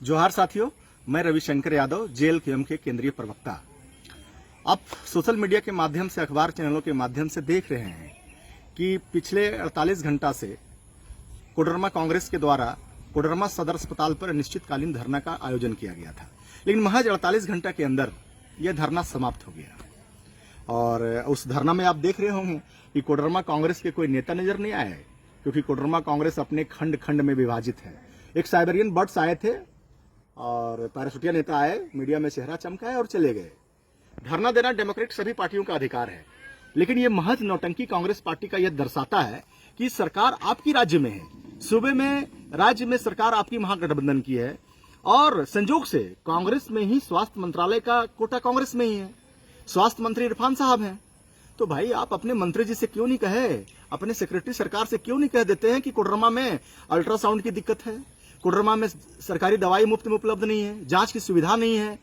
जोहार साथियों, मैं रविशंकर यादव, जेएलकेएम के केंद्रीय प्रवक्ता। आप सोशल मीडिया के माध्यम से, अखबार चैनलों के माध्यम से देख रहे हैं कि पिछले 48 घंटा से कोडरमा कांग्रेस के द्वारा कोडरमा सदर अस्पताल पर अनिश्चितकालीन धरना का आयोजन किया गया था, लेकिन महज 48 घंटा के अंदर यह धरना समाप्त हो गया। और उस धरना में आप देख रहे होंगे कि कोडरमा कांग्रेस के कोई नेता नजर नहीं आए, क्योंकि कोडरमा कांग्रेस अपने खंड खंड में विभाजित है। एक साइबेरियन बर्ड्स आए थे और पैराशूटिया नेता आए, मीडिया में चेहरा चमकाए और चले गए। धरना देना डेमोक्रेट सभी पार्टियों का अधिकार है, लेकिन यह महज नौटंकी कांग्रेस पार्टी का यह दर्शाता है कि सरकार आपकी राज्य में है, सूबे में, राज्य में सरकार आपकी महागठबंधन की है और संजोग से कांग्रेस में ही स्वास्थ्य मंत्रालय का कोटा कांग्रेस में ही है, स्वास्थ्य मंत्री इरफान साहब हैं। तो भाई आप अपने मंत्री जी से क्यों नहीं कहे, अपने सेक्रेटरी सरकार से क्यों नहीं कह देते हैं कि कोडरमा में अल्ट्रासाउंड की दिक्कत है, कोडरमा में सरकारी दवाई मुफ्त में उपलब्ध नहीं है, जांच की सुविधा नहीं है,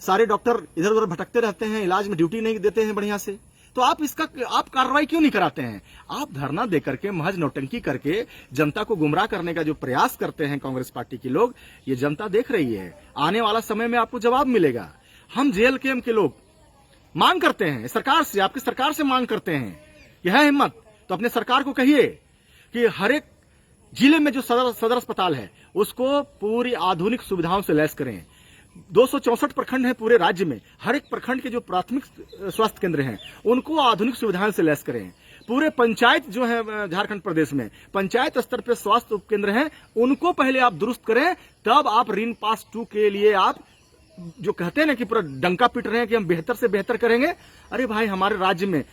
सारे डॉक्टर इधर उधर भटकते रहते हैं, इलाज में ड्यूटी नहीं देते हैं बढ़िया से। तो आप कार्रवाई क्यों नहीं कराते हैं? आप धरना देकर के, महज नौटंकी करके जनता को गुमराह करने का जो प्रयास करते हैं कांग्रेस पार्टी के लोग, ये जनता देख रही है। आने वाला समय में आपको जवाब मिलेगा। हम जेएलकेएम के लोग मांग करते हैं सरकार से, आपकी सरकार से मांग करते हैं, यह है हिम्मत तो अपने सरकार को कहिए कि हर एक जिले में जो सदर अस्पताल है उसको पूरी आधुनिक सुविधाओं से लैस करें। 264 प्रखंड है पूरे राज्य में, हर एक प्रखंड के जो प्राथमिक स्वास्थ्य केंद्र हैं उनको आधुनिक सुविधाओं से लैस करें। पूरे पंचायत जो है झारखंड प्रदेश में, पंचायत स्तर पर स्वास्थ्य उपकेंद्र हैं, उनको पहले आप दुरुस्त करें, तब आप रीन पास 2 के लिए आप जो कहते हैं ना कि पूरा डंका पीट रहे हैं कि हम बेहतर से बेहतर करेंगे। अरे भाई, हमारे राज्य में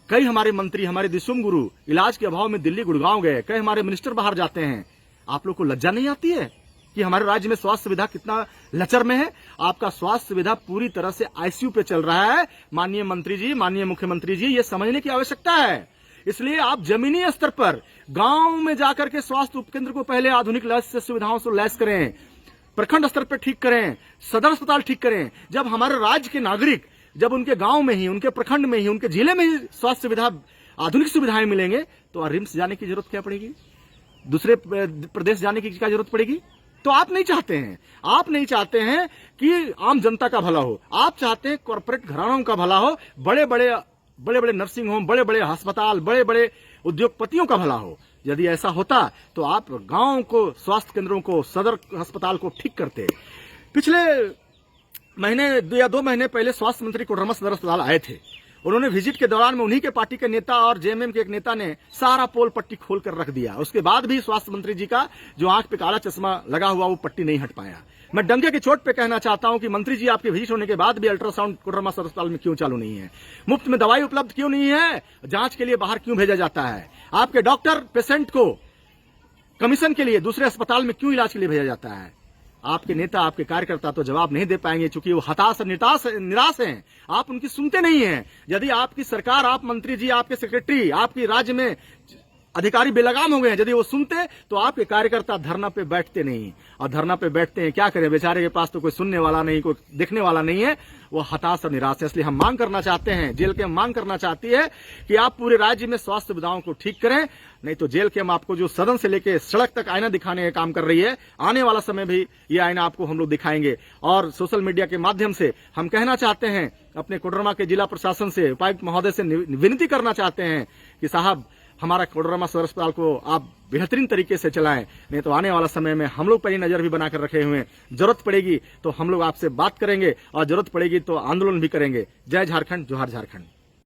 कई हमारे मंत्री, हमारे दिशुम गुरु इलाज के अभाव में दिल्ली गुड़गांव गए, कई हमारे मिनिस्टर बाहर जाते हैं। आप लोग को लज्जा नहीं आती है कि हमारे राज्य में स्वास्थ्य सुविधा कितना लचर में है? आपका स्वास्थ्य सुविधा पूरी तरह से आईसीयू पे चल रहा है। माननीय मंत्री जी, माननीय मुख्यमंत्री जी, ये समझने की आवश्यकता है। इसलिए आप जमीनी स्तर पर गांव में जाकर के स्वास्थ्य उपकेंद्र को पहले आधुनिक सुविधाओं से लैस करें, प्रखंड स्तर पर ठीक करें, सदर अस्पताल ठीक करें। जब हमारे राज्य के नागरिक, जब उनके गांव में ही, उनके प्रखंड में ही, उनके जिले में ही स्वास्थ्य सुविधा, आधुनिक सुविधाएं मिलेंगे, तो रिम्स जाने की जरूरत क्या पड़ेगी? दूसरे प्रदेश जाने की क्या जरूरत पड़ेगी? तो आप नहीं चाहते हैं, आप नहीं चाहते हैं कि आम जनता का भला हो, आप चाहते हैं कॉर्पोरेट घरानों का भला हो, बड़े बड़े नर्सिंग होम, बड़े बड़े अस्पताल, बड़े बड़े उद्योगपतियों का भला हो। यदि ऐसा होता तो आप गांव को, स्वास्थ्य केंद्रों को, सदर अस्पताल को ठीक करते। पिछले महीने या 2 महीने पहले स्वास्थ्य मंत्री कोडरमा सदर अस्पताल आए थे। उन्होंने विजिट के दौरान में उन्हीं के पार्टी के नेता और जेएमएम के एक नेता ने सारा पोल पट्टी खोल कर रख दिया। उसके बाद भी स्वास्थ्य मंत्री जी का जो आंख पे काला चश्मा लगा हुआ, वो पट्टी नहीं हट पाया। मैं डंके की चोट पे कहना चाहता हूं कि मंत्री जी, आपके विजिट होने के बाद भी अल्ट्रासाउंड कोडरमा सदर अस्पताल में क्यों चालू नहीं है? मुफ्त में दवाई उपलब्ध क्यों नहीं है? जांच के लिए बाहर क्यों भेजा जाता है? आपके डॉक्टर पेशेंट को कमीशन के लिए दूसरे अस्पताल में क्यों इलाज के लिए भेजा जाता है? आपके नेता, आपके कार्यकर्ता तो जवाब नहीं दे पाएंगे, क्योंकि वो हताश और निराश हैं। आप उनकी सुनते नहीं हैं। यदि आपकी सरकार, आप मंत्री जी, आपके सेक्रेटरी, आपकी राज्य में अधिकारी बेलगाम हो गए हैं, यदि वो सुनते तो आपके कार्यकर्ता धरना पे बैठते नहीं। और धरना पे बैठते हैं, क्या करें? बेचारे के पास तो कोई सुनने वाला नहीं, कोई देखने वाला नहीं है, वो हताश और निराश है। इसलिए हम मांग करना चाहते हैं, जेएलकेएम मांग करना चाहती है कि आप पूरे राज्य में स्वास्थ्य सुविधाओं को ठीक करें, नहीं तो जेएलकेएम आपको जो सदन से लेकर सड़क तक आईना दिखाने का काम कर रही है, आने वाला समय भी ये आईना आपको हम लोग दिखाएंगे। और सोशल मीडिया के माध्यम से हम कहना चाहते हैं, अपने कोडरमा के जिला प्रशासन से, उपायुक्त महोदय से विनती करना चाहते हैं कि साहब, हमारा कोडरमा सदर अस्पताल को आप बेहतरीन तरीके से चलाएं, नहीं तो आने वाला समय में हम लोग पर ही नजर भी बनाकर रखे हुए हैं। जरूरत पड़ेगी तो हम लोग आपसे बात करेंगे और जरूरत पड़ेगी तो आंदोलन भी करेंगे। जय झारखंड, जोहार झारखंड।